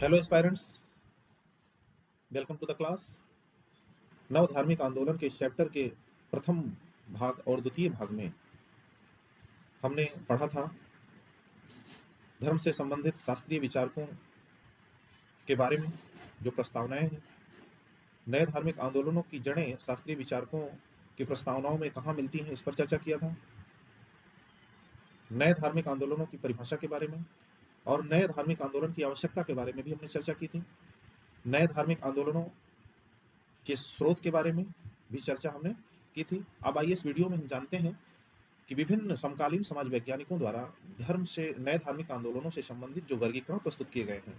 Hello aspirants, welcome to the class. नव धार्मिक आंदोलन के इस चैप्टर के प्रथम भाग और द्वितीय भाग में हमने पढ़ा था धर्म से संबंधित शास्त्रीय विचारकों के बारे में, जो प्रस्तावनाएं हैं। नए धार्मिक आंदोलनों की जड़ें शास्त्रीय विचारकों की प्रस्तावनाओं में कहाँ मिलती हैं, इस पर चर्चा किया था। नए धार्मिक आंदोलनों की परिभाषा के बारे में और नए धार्मिक आंदोलन की आवश्यकता के बारे में भी हमने चर्चा की थी। नए धार्मिक आंदोलनों के स्रोत के बारे में भी चर्चा हमने की थी। अब आइए इस वीडियो में हम जानते हैं कि विभिन्न समकालीन समाज वैज्ञानिकों द्वारा धर्म से नए धार्मिक आंदोलनों से संबंधित जो वर्गीकरण प्रस्तुत किए गए हैं,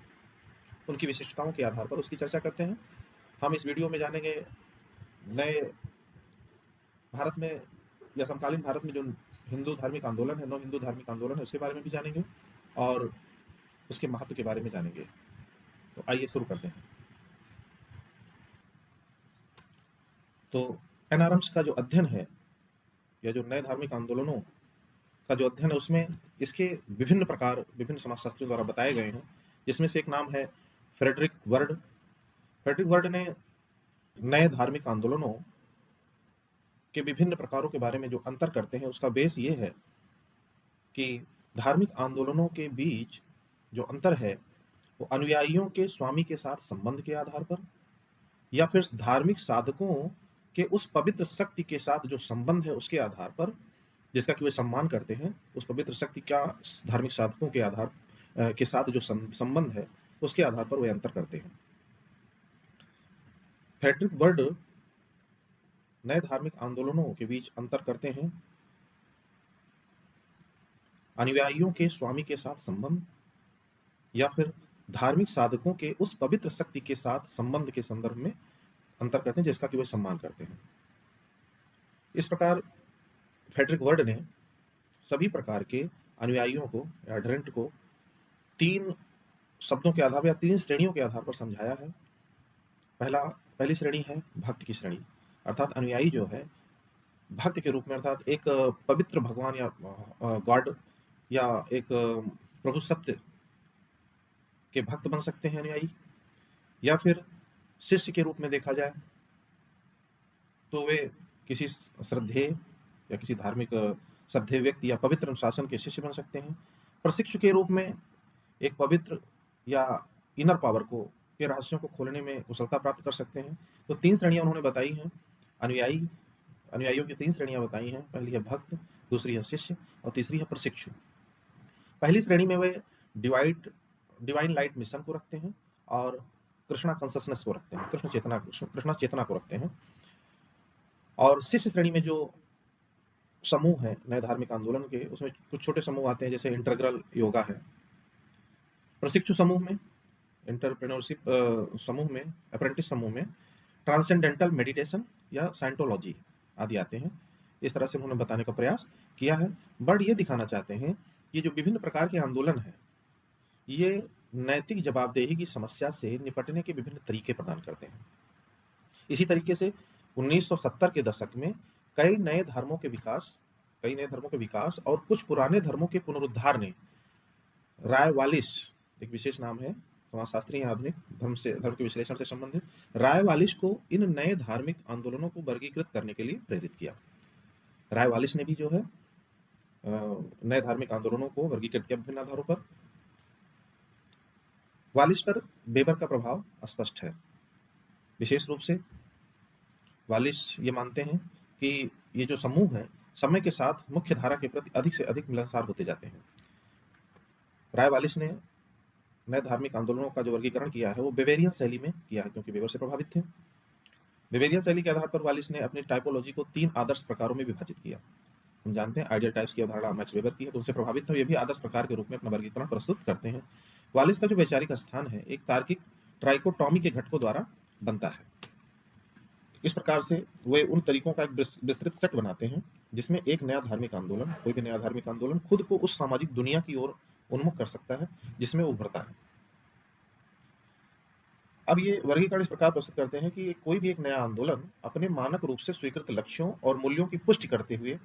उनकी विशिष्टताओं के आधार पर उसकी चर्चा करते हैं। हम इस वीडियो में जानेंगे नए भारत में या समकालीन भारत में जो हिंदू धार्मिक आंदोलन है, नव हिंदू धार्मिक आंदोलन है, उसके बारे में भी जानेंगे और उसके महत्व के बारे में जानेंगे। तो आइए शुरू करते हैं। तो एनआरएम्स का जो अध्ययन है या जो नए धार्मिक आंदोलनों का जो अध्ययन है, उसमें इसके विभिन्न प्रकार विभिन्न समाजशास्त्रियों द्वारा बताए गए हैं, जिसमें से एक नाम है फ्रेडरिक वर्ड। फ्रेडरिक वर्ड ने नए धार्मिक आंदोलनों के विभिन्न प्रकारों के बारे में जो अंतर करते हैं, उसका बेस ये है कि धार्मिक आंदोलनों के बीच जो अंतर है वो अनुयायियों के स्वामी के साथ संबंध के आधार पर या फिर धार्मिक साधकों के उस पवित्र शक्ति के साथ जो संबंध है उसके आधार पर, जिसका कि वे सम्मान करते हैं। उस पवित्र शक्ति का धार्मिक साधकों के आधार के साथ जो संबंध है उसके आधार पर वे अंतर करते हैं। फ्रेडरिक वर्ड नए धार्मिक आंदोलनों के बीच अंतर करते हैं अनुयायियों के स्वामी के साथ संबंध या फिर धार्मिक साधकों के उस पवित्र शक्ति के साथ संबंध के संदर्भ में अंतर करते हैं, जिसका कि वे सम्मान करते हैं। इस प्रकार फ्रेडरिक वर्ड ने सभी प्रकार के अनुयायियों को या एडरेंट को तीन शब्दों के आधार पर या तीन श्रेणियों के आधार पर समझाया है। पहली श्रेणी है भक्त की श्रेणी, अर्थात अनुयायी जो है भक्त के रूप में, अर्थात एक पवित्र भगवान या गॉड या एक प्रभु सत्य के भक्त बन सकते हैं अनुयायी, या फिर शिष्य के रूप में देखा जाए तो वे किसी श्रद्धेय या किसी धार्मिक श्रद्धेय व्यक्ति या पवित्र अनुशासन के शिष्य बन सकते हैं। प्रशिक्षु के रूप में एक पवित्र या इनर पावर के रहस्यों को खोलने में कुशलता प्राप्त कर सकते हैं। तो तीन श्रेणियां उन्होंने बताई हैं। अनुयायियों की तीन श्रेणियां बताई हैं। पहली है भक्त, दूसरी है शिष्य और तीसरी है प्रशिक्षु। पहली श्रेणी में वे डिवाइन लाइट मिशन को रखते हैं और कृष्णा कॉन्शसनेस को रखते हैं, कृष्णा चेतना को रखते हैं। और शिष्य श्रेणी में जो समूह है नए धार्मिक आंदोलन के, उसमें कुछ छोटे समूह आते हैं, जैसे इंटरग्रल योगा है। प्रशिक्षु समूह में, एंटरप्रेन्योरशिप समूह में, अप्रेंटिस समूह में ट्रांसेंडेंटल मेडिटेशन या साइंटोलॉजी आदि आते हैं। इस तरह से उन्होंने बताने का प्रयास किया है। बर्ड ये दिखाना चाहते हैं कि जो विभिन्न प्रकार के आंदोलन हैं, ये नैतिक जवाबदेही की समस्या से निपटने के विभिन्न तरीके प्रदान करते हैं। इसी तरीके से 1970 के दशक में कई नए धर्मों के विकास और कुछ पुराने धर्मों के पुनरुद्धार ने राय वालिस, एक विशेष नाम है, समाजशास्त्री हैं आधुनिक धर्म के विश्लेषण से संबंधित, राय वालिस को इन नए धार्मिक आंदोलनों को वर्गीकृत करने के लिए प्रेरित किया। राय वालिस ने भी जो है नए धार्मिक आंदोलनों को वर्गीकृत किया विभिन्न आधारों पर। वालिस पर वेबर का प्रभाव स्पष्ट है। विशेष रूप से वालिस ये मानते हैं कि ये जो समूह है समय के साथ मुख्य धारा के प्रति अधिक से अधिक मिलनसार होते जाते हैं। राय वालिस ने नए धार्मिक आंदोलनों का जो वर्गीकरण किया है वो बेवेरियन शैली में किया है, क्योंकि वेबर से प्रभावित थे। बेवेरियन शैली के आधार पर वालिस ने अपनी टाइपोलॉजी को तीन आदर्श प्रकारों में विभाजित किया। हम जानते हैं आइडियल टाइप्स की अवधारणा मैक्स वेबर की है, तो उनसे प्रभावित थे। ये भी आदर्श प्रकार के रूप में अपना वर्गीकरण प्रस्तुत करते हैं। वालिस का जो वैचारिक स्थान है एक तार्किक ट्राइकोटॉमी के घटकों द्वारा बनता है। इस प्रकार से वे उन तरीकों का एक विस्तृत सेट बनाते हैं जिसमें एक नया धार्मिक आंदोलन, कोई भी नया धार्मिक आंदोलन खुद को उस सामाजिक दुनिया की ओर उन्मुख कर सकता है जिसमें वो उभरता है। अब ये वर्गीकरण इस प्रकार प्रस्तुत करते हैं कि कोई भी एक नया आंदोलन अपने मानक रूप से स्वीकृत लक्ष्यों और मूल्यों की पुष्टि करते हुए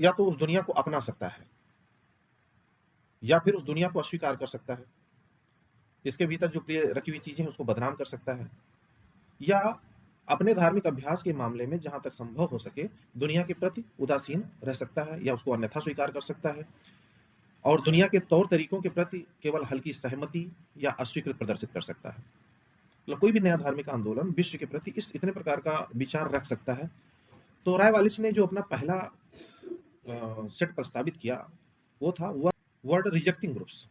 या तो उस दुनिया को अपना सकता है या फिर उस दुनिया को अस्वीकार कर सकता है। इसके भीतर जो प्रिय रखी हुई चीज़ें हैं उसको बदनाम कर सकता है, या अपने धार्मिक अभ्यास के मामले में जहाँ तक संभव हो सके दुनिया के प्रति उदासीन रह सकता है या उसको अन्यथा स्वीकार कर सकता है, और दुनिया के तौर तरीकों के प्रति केवल हल्की सहमति या अस्वीकृति प्रदर्शित कर सकता है। मतलब कोई भी नया धार्मिक आंदोलन विश्व के प्रति इस इतने प्रकार का विचार रख सकता है। तो रायवालिस ने जो अपना पहला सेट प्रस्तावित किया वो था word rejecting groups.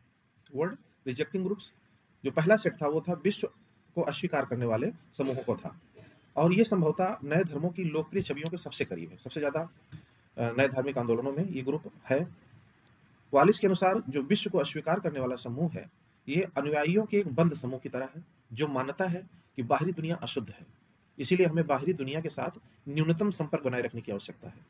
Word rejecting groups जो पहला सेट था वो था विश्व को अस्वीकार करने वाले समूहों को था, और ये संभवतः नए धर्मों की लोकप्रिय छवियों के सबसे करीब है। सबसे ज़्यादा नए धार्मिक आंदोलनों में ये ग्रुप है। वालिस के अनुसार जो विश्व को अस्वीकार करने वाला समूह है ये अनुयायियों के एक बंद समूह की तरह है जो मानता है कि बाहरी दुनिया अशुद्ध है, इसीलिए हमें बाहरी दुनिया के साथ न्यूनतम संपर्क बनाए रखने की आवश्यकता है।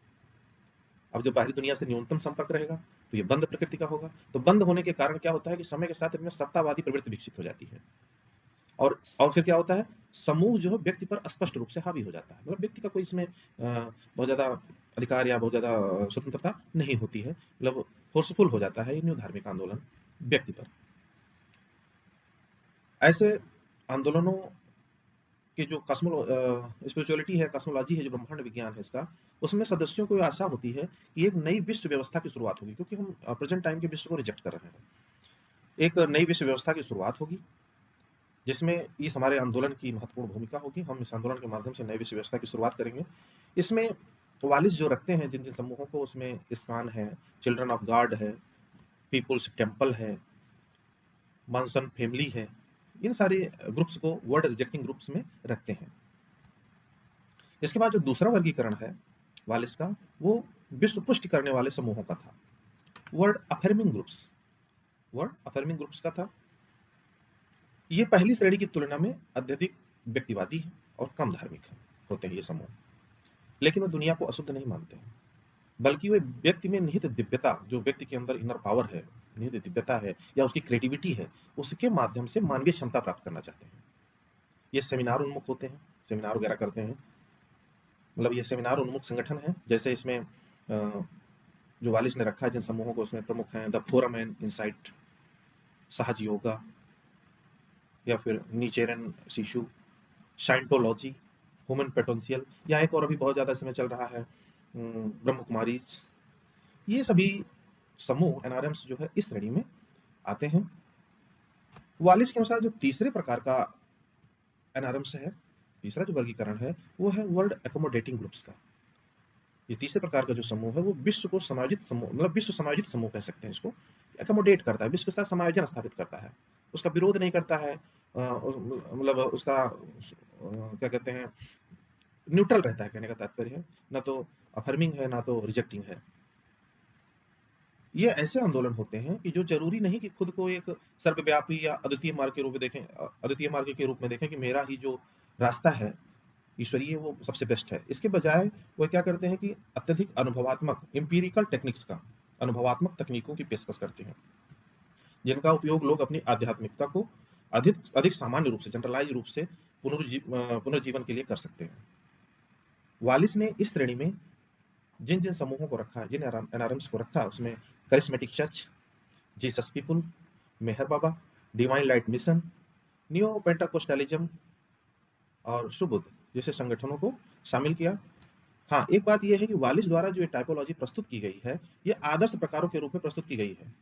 अब जब बाहरी दुनिया से न्यूनतम संपर्क रहेगा तो ये बंद प्रकृति का होगा। तो बंद होने के कारण क्या होता है कि समय के साथ इनमें सत्तावादी प्रवृत्ति विकसित हो जाती है, और फिर क्या होता है, समूह जो है व्यक्ति पर स्पष्ट रूप से हावी हो जाता है। मतलब व्यक्ति का कोई इसमें बहुत ज़्यादा अधिकार या बहुत ज़्यादा स्वतंत्रता नहीं होती है, मतलब फोर्सफुल हो जाता है ये न्यू धार्मिक आंदोलन व्यक्ति पर। ऐसे आंदोलनों कि जो स्पिरिचुअलिटी है, कॉस्मोलॉजी है, जो ब्रह्मांड विज्ञान है इसका, उसमें सदस्यों को ये आशा होती है कि एक नई विश्व व्यवस्था की शुरुआत होगी, क्योंकि हम प्रेजेंट टाइम के विश्व को रिजेक्ट कर रहे हैं। एक नई विश्व व्यवस्था की शुरुआत होगी जिसमें इस हमारे आंदोलन की महत्वपूर्ण भूमिका होगी। हम इस आंदोलन के माध्यम से नई विश्व व्यवस्था की शुरुआत करेंगे। इसमें वालिस जो रखते हैं जिन जिन समूहों को, उसमें इस्कान है, चिल्ड्रन ऑफ गॉड है, पीपुल्स टेम्पल है, मानसन फैमिली है, इन सारे ग्रुप्स को वर्ड रिजेक्टिंग ग्रुप्स में रखते हैं। इसके बाद जो दूसरा वर्गीकरण है वालिस का, वो विश्व पुष्टि करने वाले समूहों का था, word affirming groups. Word affirming groups का था। ये पहली श्रेणी की तुलना में अत्यधिक व्यक्तिवादी है और कम धार्मिक होते हैं ये समूह, लेकिन वे दुनिया को अशुद्ध नहीं मानते हैं, बल्कि वे व्यक्ति में निहित दिव्यता, जो व्यक्ति के अंदर इनर पावर है, निहित दिव्यता है या उसकी क्रिएटिविटी है, उसके माध्यम से मानवीय क्षमता प्राप्त करना चाहते हैं। ये सेमिनार उन्मुख होते हैं, सेमिनार वगैरह करते हैं। मतलब ये सेमिनार उन्मुख संगठन है। जैसे इसमें जो वालिस ने रखा है जिन समूहों को, उसमें प्रमुख हैं द फोरम एंड इनसाइट, सहज योगा, या फिर नीचेरन शिशु, साइंटोलॉजी, ह्यूमन पोटेंशियल, या एक और अभी बहुत ज़्यादा समय चल रहा है ब्रह्म कुमारीज। ये सभी समूह एनआरएम्स जो है इस श्रेणी में आते हैं। वालिस के अनुसार जो तीसरे प्रकार का एनआरएम्स है, तीसरा जो वर्गीकरण है वो है वर्ल्ड एकोमोडेटिंग ग्रुप्स का। ये तीसरे प्रकार का जो समूह है वो विश्व को समायोजित समूह, मतलब विश्व समायोजित समूह कह सकते हैं इसको। एकोमोडेट करता है, विश्व के साथ समायोजन स्थापित करता है, उसका विरोध नहीं करता है, मतलब उसका क्या कहते हैं, न्यूट्रल रहता है, कहने का तात्पर्य है, ना तो अफर्मिंग है ना तो रिजेक्टिंग है। ये ऐसे आंदोलन होते हैं कि जो जरूरी नहीं कि खुद को एक सर्वव्यापी या अद्वितीय मार्ग के रूप में देखें, अद्वितीय मार्ग के रूप में देखें कि मेरा ही जो रास्ता है ईश्वरीय वो सबसे बेस्ट है। इसके बजाय वो क्या करते हैं कि अत्यधिक अनुभवात्मक एम्पिरिकल टेक्निक्स का, अनुभवात्मक तकनीकों की पेशकश करते हैं, जिनका उपयोग लोग अपनी आध्यात्मिकता को अधिक अधिक सामान्य रूप से, जनरलाइज रूप से पुनर्जीवन के लिए कर सकते हैं। वालिस ने इस श्रेणी में जिन जिन समूहों को रखा, जिन एनआरएम्स को रखा, उसमें करिश्मेटिक चर्च, जीसस पीपुल, मेहर बाबा, डिवाइन लाइट मिशन, नियो पेंटाकोस्टलिज्म और सुबुद्ध जैसे संगठनों को शामिल किया। हाँ, एक बात यह है कि वालिस द्वारा जो टाइपोलॉजी प्रस्तुत की गई है ये आदर्श प्रकारों के रूप में प्रस्तुत की गई है,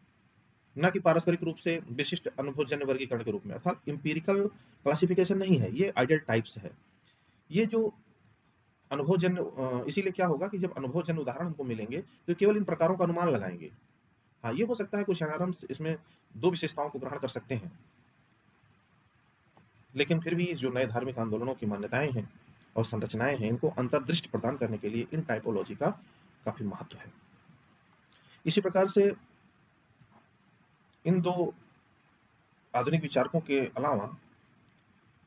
न कि पारस्परिक रूप से विशिष्ट अनुभवजन्य वर्गीकरण के रूप में, अर्थात इंपीरिकल क्लासिफिकेशन नहीं है, ये आइडियल टाइप्स है। ये जो अनुभवजन्य, इसीलिए क्या होगा कि जब अनुभवजन्य उदाहरण हमको मिलेंगे तो केवल इन प्रकारों का अनुमान लगाएंगे। हाँ, ये हो सकता है कुछ एनआरएम्स इसमें दो विशेषताओं को ग्रहण कर सकते हैं, लेकिन फिर भी जो नए धार्मिक आंदोलनों की मान्यताएं हैं और संरचनाएं हैं, इनको अंतर्दृष्टि प्रदान करने के लिए इन टाइपोलॉजी का काफी महत्व है। इसी प्रकार से इन दो आधुनिक विचारकों के अलावा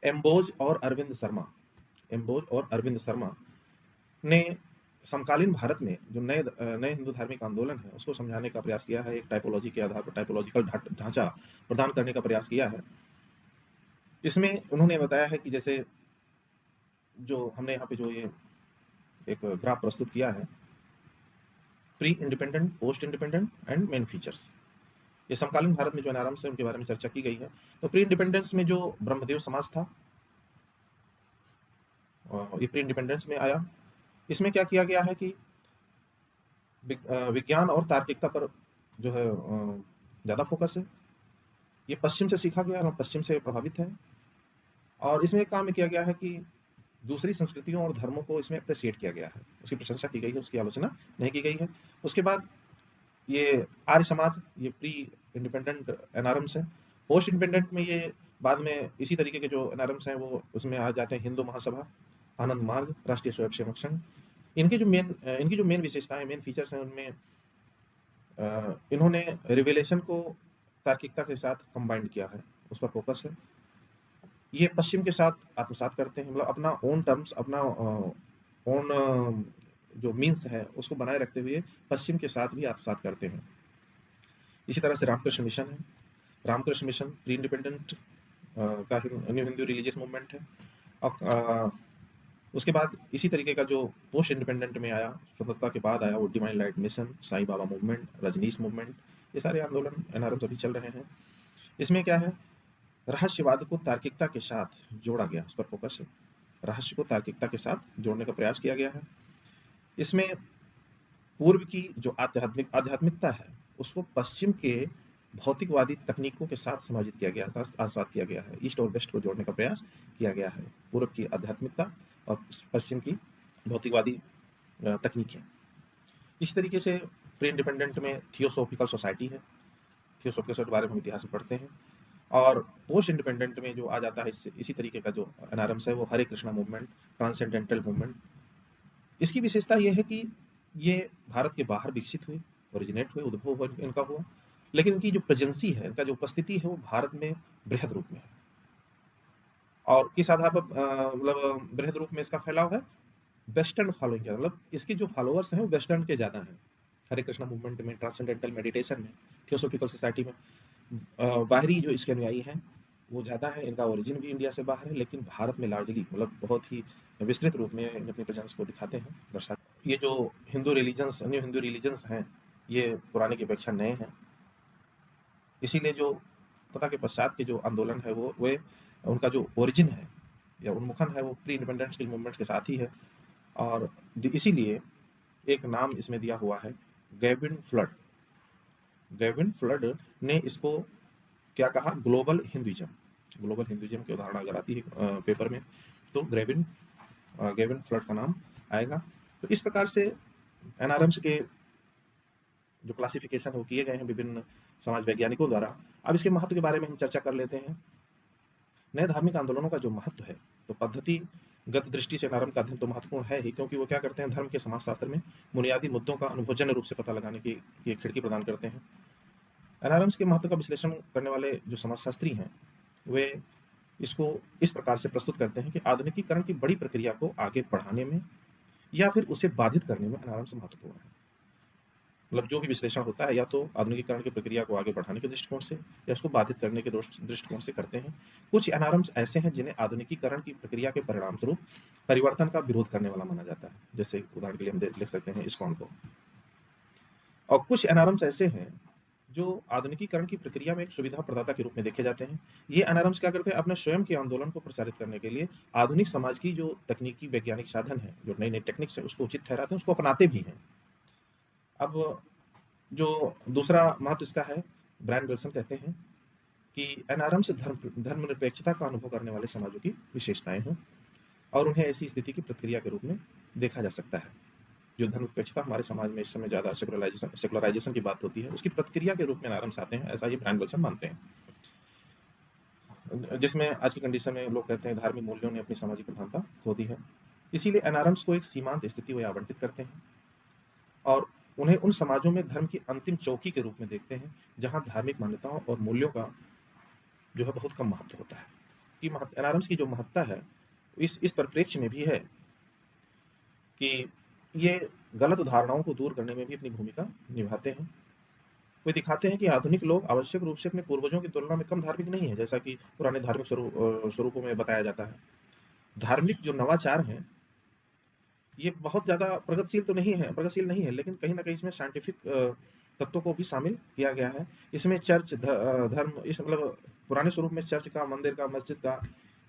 एम्बोज और अरविंद शर्मा, एम्बोज और अरविंद शर्मा ने समकालीन भारत में जो नए नए हिंदू धार्मिक आंदोलन है उसको समझाने का प्रयास किया है। एक टाइपोलॉजी के आधार पर टाइपोलॉजिकल ढांचा प्रदान करने का प्रयास किया है। इसमें उन्होंने बताया है कि जैसे जो हमने यहाँ पे जो ये एक ग्राफ प्रस्तुत किया है, pre independent, post independent and main features. ये समकालीन भारत में जो एनआरएम्स है उनके बारे में चर्चा की गई है। तो प्री इंडिपेंडेंस में जो ब्रह्मदेव समाज था, ये प्री इंडिपेंडेंस में आया। इसमें क्या किया गया है कि विज्ञान और तार्किकता पर जो है ज़्यादा फोकस है। ये पश्चिम से सीखा गया और पश्चिम से प्रभावित है। और इसमें एक काम किया गया है कि दूसरी संस्कृतियों और धर्मों को इसमें अप्रिशिएट किया गया है, उसकी प्रशंसा की गई है, उसकी आलोचना नहीं की गई है। उसके बाद ये आर्य समाज, ये प्री इंडिपेंडेंट एनआरएम्स है। पोस्ट इंडिपेंडेंट में ये बाद में इसी तरीके के जो एनआरएम्स हैं वो उसमें आ जाते हैं हिंदू महासभा, आनंद मार्ग, राष्ट्रीय स्वयंसेवक संघ। इनकी जो मेन विशेषताएं, मेन फीचर्स हैं उनमें इन्होंने रिवेलेशन को तार्किकता के साथ कंबाइंड किया है, उस पर फोकस है। ये पश्चिम के साथ आत्मसात करते हैं, मतलब अपना ओन टर्म्स, अपना ओन जो मीन्स है उसको बनाए रखते हुए पश्चिम के साथ भी आत्मसात करते हैं। इसी तरह से रामकृष्ण मिशन है। रामकृष्ण मिशन प्री इंडिपेंडेंट का न्यू हिंदू रिलीजियस मूवमेंट है। और उसके बाद इसी तरीके का जो पोस्ट इंडिपेंडेंट में आया, स्वतंत्रता के बाद आया, वो divine light mission, Sai Baba movement, Rajneesh movement, ये सारे आंदोलन एनआरएम अभी चल रहे हैं। इसमें क्या है, रहस्यवाद को तार्किकता के साथ जोड़ा गया, उस पर फोकस है। रहस्य को तार्किकता के साथ जोड़ने का प्रयास किया गया है। इसमें पूर्व की जो आध्यात्मिकता है उसको पश्चिम के भौतिकवादी तकनीकों के साथ समाजित किया गया, आत्मसात किया गया है। ईस्ट और वेस्ट को जोड़ने का प्रयास किया गया है, पूर्व की आध्यात्मिकता और पश्चिम की भौतिकवादी तकनीकें। इस तरीके से प्री इंडिपेंडेंट में थियोसॉफिकल सोसाइटी है, थियोसॉफिकल सोसाइटी के बारे में हम इतिहास में पढ़ते हैं। और पोस्ट इंडिपेंडेंट में जो आ जाता है इसी तरीके का जो एनआरएम्स है वो हरे कृष्णा मूवमेंट, ट्रांसेंडेंटल मूवमेंट। इसकी विशेषता ये है कि ये भारत के बाहर विकसित हुए, ओरिजिनेट हुए, उद्भव इनका हुआ, लेकिन इनकी जो प्रेजेंसी है, इनका जो उपस्थिति है वो भारत में बृहद रूप में है। और किस आधार पर मतलब बृहद रूप में इसका फैलाव है, वेस्टर्न फॉलोइंग, मतलब इसके जो फॉलोअर्स हैं वो वेस्टर्न के ज़्यादा हैं। हरे कृष्णा मूवमेंट में, ट्रांसेंडेंटल मेडिटेशन में, थियोसॉफिकल सोसाइटी में बाहरी जो इसके अनुयायी हैं वो ज़्यादा है। इनका ओरिजिन भी इंडिया से बाहर है, लेकिन भारत में लार्जली मतलब बहुत ही विस्तृत रूप में अपनी प्रेजेंस को दिखाते हैं, दर्शाते। ये जो Hindu religions, new Hindu religions हैं, ये पुराने की अपेक्षा नए हैं। इसीलिए जो पता के पश्चात के जो आंदोलन है वो वे उनका जो ओरिजिन है या उन्मुखन है वो प्री इंडिपेंडेंस के मूवमेंट के साथ ही है। और इसीलिए एक नाम इसमें दिया हुआ है, गैविन फ्लड। गैविन फ्लड ने इसको क्या कहा, ग्लोबल हिंदुइज्म। ग्लोबल हिंदुइज्म की उदाहरण अगर आती है पेपर में तो गैविन फ्लड का नाम आएगा। तो इस प्रकार से एनआरएम्स के जो क्लासिफिकेशन वो किए गए हैं विभिन्न समाज वैज्ञानिकों द्वारा। अब इसके महत्व के बारे में हम चर्चा कर लेते हैं। नए धार्मिक आंदोलनों का जो महत्व है, तो पद्धतिगत दृष्टि से एनआरएम का अध्ययन तो महत्वपूर्ण है ही, क्योंकि वो क्या करते हैं, धर्म के समाजशास्त्र में बुनियादी मुद्दों का अनुभवजन्य रूप से पता लगाने की एक खिड़की प्रदान करते हैं। एनआरएम्स के महत्व का विश्लेषण करने वाले जो समाजशास्त्री हैं वे इसको इस प्रकार से प्रस्तुत करते हैं कि आधुनिकीकरण की बड़ी प्रक्रिया को आगे बढ़ाने में या फिर उसे बाधित करने में एनआरएम्स महत्वपूर्ण है। मतलब जो भी विश्लेषण होता है या तो आधुनिकीकरण की प्रक्रिया को आगे बढ़ाने के दृष्टिकोण से या उसको बाधित करने के दृष्टिकोण से करते हैं। कुछ एनआरएम्स ऐसे हैं जिन्हें आधुनिकीकरण की प्रक्रिया के परिणाम स्वरूप परिवर्तन का विरोध करने वाला माना जाता है, जैसे उदाहरण के लिए हम लिख सकते हैं इस्कॉन को। और कुछ एनआरएम्स ऐसे हैं जो आधुनिकीकरण की प्रक्रिया में एक सुविधा प्रदाता के रूप में देखे जाते हैं। ये एनआरएम्स क्या करते हैं, अपने स्वयं के आंदोलन को प्रचारित करने के लिए आधुनिक समाज की जो तकनीकी वैज्ञानिक साधन है, जो नई नई टेक्निक्स है उसको उचित ठहराते हैं, उसको अपनाते भी हैं। अब जो दूसरा महत्व इसका है, ब्रायन विल्सन कहते हैं कि एनआरएम्स धर्मनिरपेक्षता का अनुभव करने वाले समाजों की विशेषताएं हैं और उन्हें ऐसी स्थिति की प्रतिक्रिया के रूप में देखा जा सकता है। जो धर्मनिरपेक्षता हमारे समाज में इस समय ज़्यादा सेकुलराइजेशन की बात होती है, उसकी प्रतिक्रिया के रूप में एनआरएम्स आते हैं, ऐसा ये ब्रायन विल्सन मानते हैं। जिसमें आज की कंडीशन में लोग कहते हैं धार्मिक मूल्यों ने अपनी सामाजिक प्रधानता खो दी है। इसीलिए एनआरएम्स को एक सीमांत स्थिति वे आवंटित करते हैं और उन्हें उन समाजों में धर्म की अंतिम चौकी के रूप में देखते हैं जहां धार्मिक मान्यताओं और मूल्यों का जो है बहुत कम महत्व होता है। कि एनआरएम्स की जो महत्ता है इस परिप्रेक्ष्य में भी है कि ये गलत धारणाओं को दूर करने में भी अपनी भूमिका निभाते हैं। वे दिखाते हैं कि आधुनिक लोग आवश्यक रूप से अपने पूर्वजों की तुलना में कम धार्मिक नहीं है, जैसा कि पुराने धार्मिक स्वरूपों में बताया जाता है। धार्मिक जो नवाचार हैं ये बहुत ज़्यादा प्रगतिशील नहीं है, लेकिन कहीं न कहीं इसमें साइंटिफिक तत्वों को भी शामिल किया गया है। इसमें चर्च धर्म, इस मतलब पुराने स्वरूप में चर्च का, मंदिर का, मस्जिद का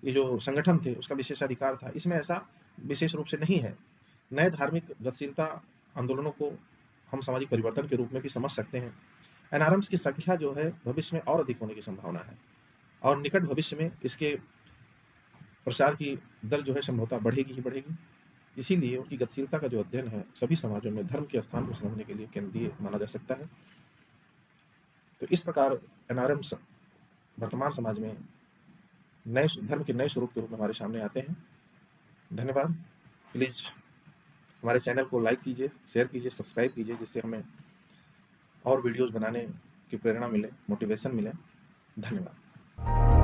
ये जो संगठन थे उसका विशेषाधिकार था, इसमें ऐसा विशेष रूप से नहीं है। नए धार्मिक गतिशीलता आंदोलनों को हम सामाजिक परिवर्तन के रूप में भी समझ सकते हैं। एनआरएम्स की संख्या जो है भविष्य में और अधिक होने की संभावना है, और निकट भविष्य में इसके प्रसार की दर जो है संभवतः बढ़ेगी ही बढ़ेगी। इसीलिए उनकी गतिशीलता का जो अध्ययन है सभी समाजों में धर्म के स्थान को समझने के लिए केंद्रीय माना जा सकता है। तो इस प्रकार एनआरएम वर्तमान समाज में नए धर्म के नए स्वरूप के रूप में हमारे सामने आते हैं। धन्यवाद। प्लीज़ हमारे चैनल को लाइक कीजिए, शेयर कीजिए, सब्सक्राइब कीजिए, जिससे हमें और वीडियोज़ बनाने की प्रेरणा मिले, मोटिवेशन मिले। धन्यवाद।